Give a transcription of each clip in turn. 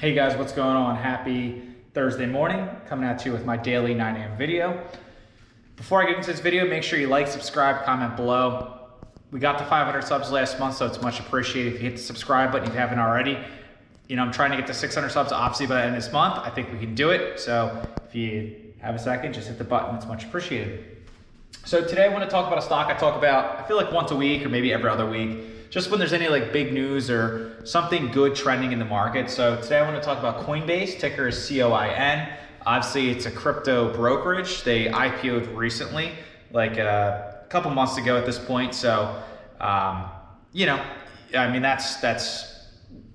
Hey guys, what's going on? Happy Thursday morning, coming at you with my daily 9 a.m. video. Before I get into this video, make sure you like, subscribe, comment below. We got to 500 subs last month, so it's much appreciated if you hit the subscribe button if you haven't already. You know, I'm trying to get to 600 subs, obviously, by the end of this month. I think we can do it. So if you have a second, just hit the button. It's much appreciated. So today I want to talk about a stock I talk about, I feel like once a week or maybe every other week, just when there's any like big news or something good trending in the market. So today I want to talk about Coinbase, ticker is COIN. Obviously it's a crypto brokerage. They IPO'd recently, like a couple months ago at this point. So, you know, I mean, that's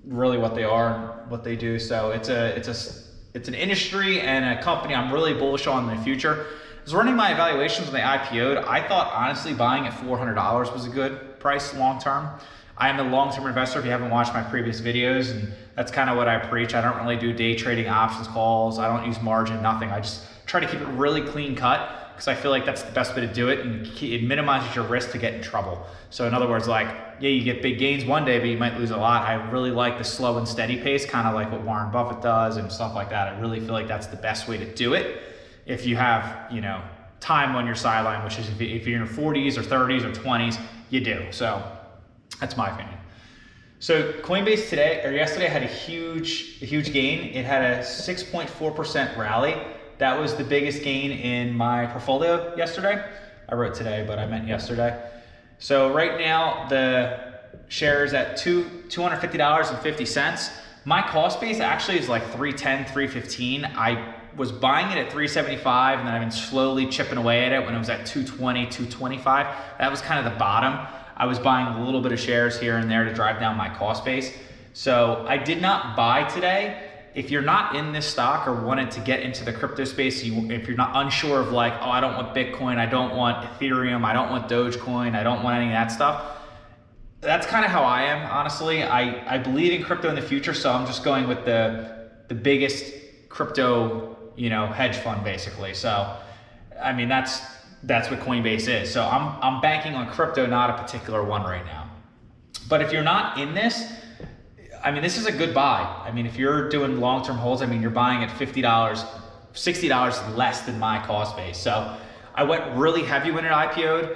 really what they are, what they do. So it's an industry and a company I'm really bullish on in the future. I was running my evaluations when they IPO'd. I thought honestly buying at $400 was a good price long-term. I am a long-term investor if you haven't watched my previous videos, and that's kind of what I preach. I don't really do day trading options calls. I don't use margin, nothing. I just try to keep it really clean cut because I feel like that's the best way to do it, and it minimizes your risk to get in trouble. So in other words, like, yeah, you get big gains one day, but you might lose a lot. I really like the slow and steady pace, kind of like what Warren Buffett does and stuff like that. I really feel like that's the best way to do it. If you have, you know, time on your sideline, which is if you're in your 40s or 30s or 20s, you do. So that's my opinion. So Coinbase today, or yesterday, had a huge gain. It had a 6.4% rally. That was the biggest gain in my portfolio yesterday. I wrote today, but I meant yesterday. So right now, the share is at $250.50. My cost base actually is like $310, $315. I was buying it at $375, and then I've been slowly chipping away at it when it was at $220, $225. That was kind of the bottom. I was buying a little bit of shares here and there to drive down my cost base. So I did not buy today. If you're not in this stock or wanted to get into the crypto space, if you're not unsure of like, oh, I don't want Bitcoin, I don't want Ethereum, I don't want Dogecoin, I don't want any of that stuff, that's kind of how I am, honestly. I believe in crypto in the future, so I'm just going with the biggest crypto, you know, hedge fund basically. So, I mean, that's what Coinbase is. So I'm banking on crypto, not a particular one right now. But if you're not in this, I mean, this is a good buy. I mean, if you're doing long-term holds, I mean, you're buying at $50, $60 less than my cost base. So I went really heavy when it IPO'd.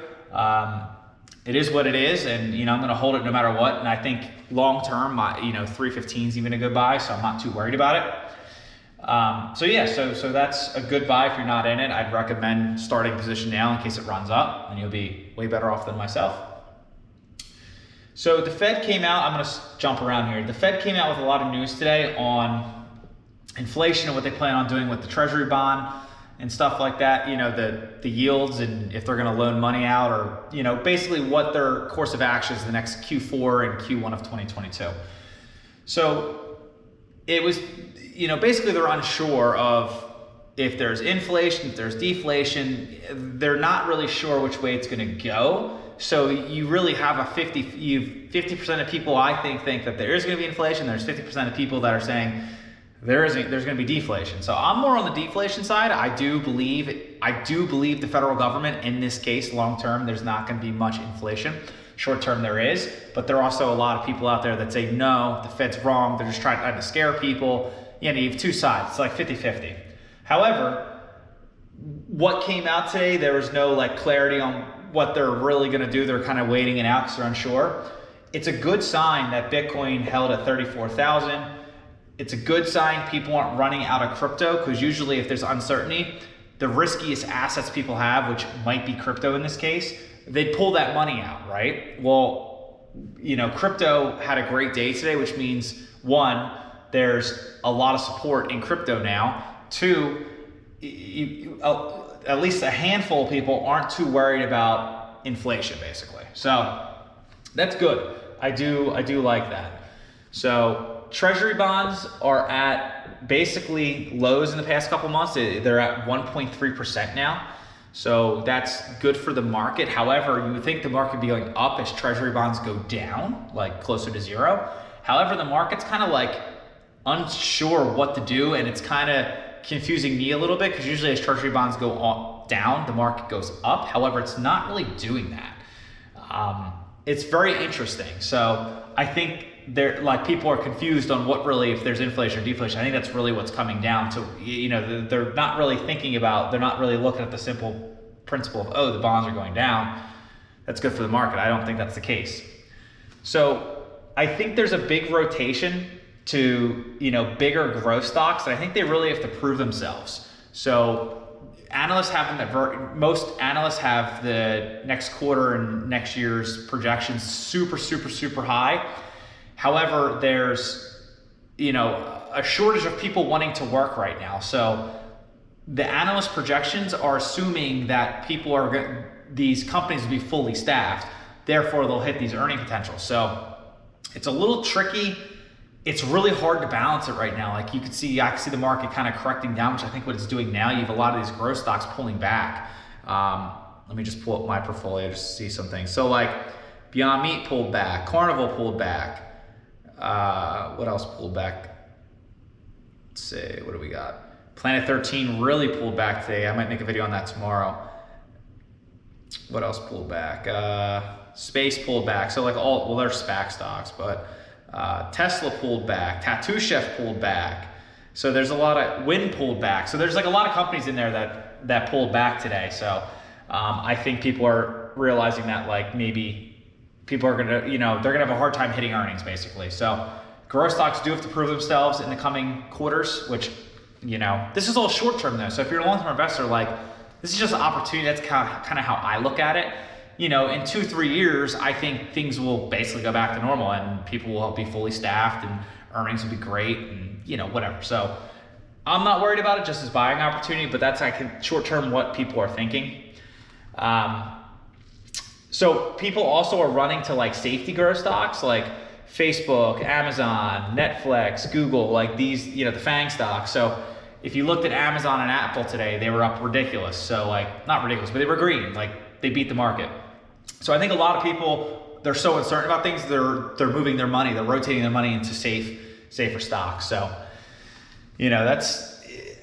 It is what it is, and you know, I'm going to hold it no matter what. And I think long-term, you know, 315 is even a good buy, so I'm not too worried about it. So yeah, so that's a good buy if you're not in it. I'd recommend starting position now in case it runs up, and you'll be way better off than myself. So the Fed came out, I'm gonna jump around here. The Fed came out with a lot of news today on inflation and what they plan on doing with the Treasury bond and stuff like that. You know, the yields and if they're gonna loan money out, or, you know, basically what their course of action is the next Q4 and Q1 of 2022. So it was, you know, basically they're unsure of if there's inflation, if there's deflation. They're not really sure which way it's going to go. So you really have a 50% of people, I think that there is going to be inflation. There's 50% of people that are saying there's going to be deflation. So I'm more on the deflation side. I do believe the federal government, in this case, long term, there's not going to be much inflation. Short term there is, but there are also a lot of people out there that say, no, the Fed's wrong. They're just trying to scare people. You know, you have two sides. It's like 50-50. However, what came out today, there was no like clarity on what they're really going to do. They're kind of waiting it out because they're unsure. It's a good sign that Bitcoin held at 34,000. It's a good sign people aren't running out of crypto, because usually if there's uncertainty, the riskiest assets people have, which might be crypto in this case, they'd pull that money out, right? Well, you know, crypto had a great day today, which means one, there's a lot of support in crypto now. Two, at least a handful of people aren't too worried about inflation, basically. So that's good. I do like that. So Treasury bonds are at basically lows in the past couple months. They're at 1.3% now. So that's good for the market. However, you would think the market would be going up as Treasury bonds go down, like closer to zero. However, the market's kind of like unsure what to do, and it's kind of confusing me a little bit, because usually as Treasury bonds go down, the market goes up. However, it's not really doing that. It's very interesting. So I think they're like, people are confused on what really, if there's inflation or deflation. I think that's really what's coming down to, you know, they're not really thinking about, they're not really looking at the simple principle of, oh, the bonds are going down, that's good for the market. I don't think that's the case. So I think there's a big rotation to, you know, bigger growth stocks, and I think they really have to prove themselves. So analysts have them most analysts have the next quarter and next year's projections super high. However, there's, you know, a shortage of people wanting to work right now. So the analyst projections are assuming that these companies will be fully staffed, therefore they'll hit these earning potentials. So it's a little tricky. It's really hard to balance it right now. Like I can see the market kind of correcting down, which I think what it's doing now. You have a lot of these growth stocks pulling back. Let me just pull up my portfolio just to see some things. So like Beyond Meat pulled back, Carnival pulled back. What else pulled back? Let's see, what do we got? Planet 13 really pulled back today. I might make a video on that tomorrow. What else pulled back? Space pulled back. So like they're SPAC stocks, but Tesla pulled back, Tattoo Chef pulled back. So there's a lot of Wind pulled back. So there's like a lot of companies in there that pulled back today. So I think people are realizing that like maybe people are gonna, you know, they're gonna have a hard time hitting earnings basically. So growth stocks do have to prove themselves in the coming quarters, which, you know, this is all short term though. So if you're a long-term investor, like this is just an opportunity. That's kind of how I look at it. You know, in 2-3 years, I think things will basically go back to normal and people will be fully staffed and earnings will be great and, you know, whatever. So I'm not worried about it just as buying opportunity, but that's like short term what people are thinking. So people also are running to like safety growth stocks like Facebook, Amazon, Netflix, Google, like these, you know, the FANG stocks. So if you looked at Amazon and Apple today, they were up ridiculous. So like, not ridiculous, but they were green, like they beat the market. So I think a lot of people, they're so uncertain about things, they're moving their money, they're rotating their money into safer stocks. So, you know,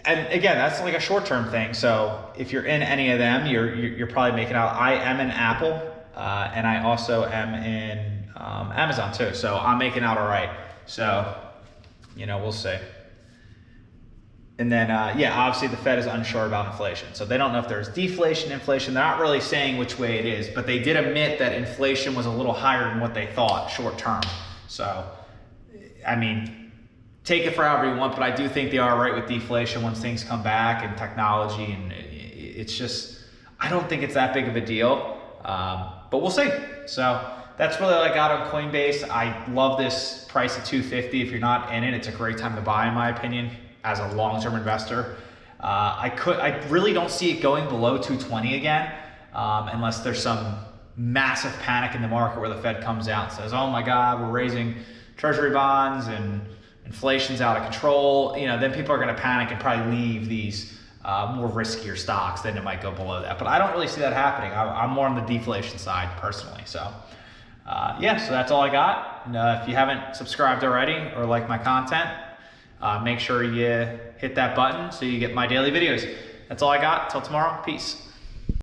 and again, that's like a short-term thing. So if you're in any of them, you're probably making out. I am in Apple, and I also am in Amazon too. So I'm making out all right. So, you know, we'll see. And then, yeah, obviously the Fed is unsure about inflation. So they don't know if there's deflation, inflation. They're not really saying which way it is, but they did admit that inflation was a little higher than what they thought short term. So, I mean, take it for however you want, but I do think they are right with deflation once things come back and technology. And it's just, I don't think it's that big of a deal, but we'll see. So that's really all I got on Coinbase. I love this price at $250. If you're not in it, it's a great time to buy, in my opinion. As a long-term investor, I really don't see it going below 220 again, unless there's some massive panic in the market where the Fed comes out and says, "Oh my God, we're raising Treasury bonds and inflation's out of control." You know, then people are going to panic and probably leave these more riskier stocks. Then it might go below that, but I don't really see that happening. I'm more on the deflation side personally. So, yeah, so that's all I got. And, if you haven't subscribed already or like my content, make sure you hit that button so you get my daily videos. That's all I got. Till tomorrow. Peace.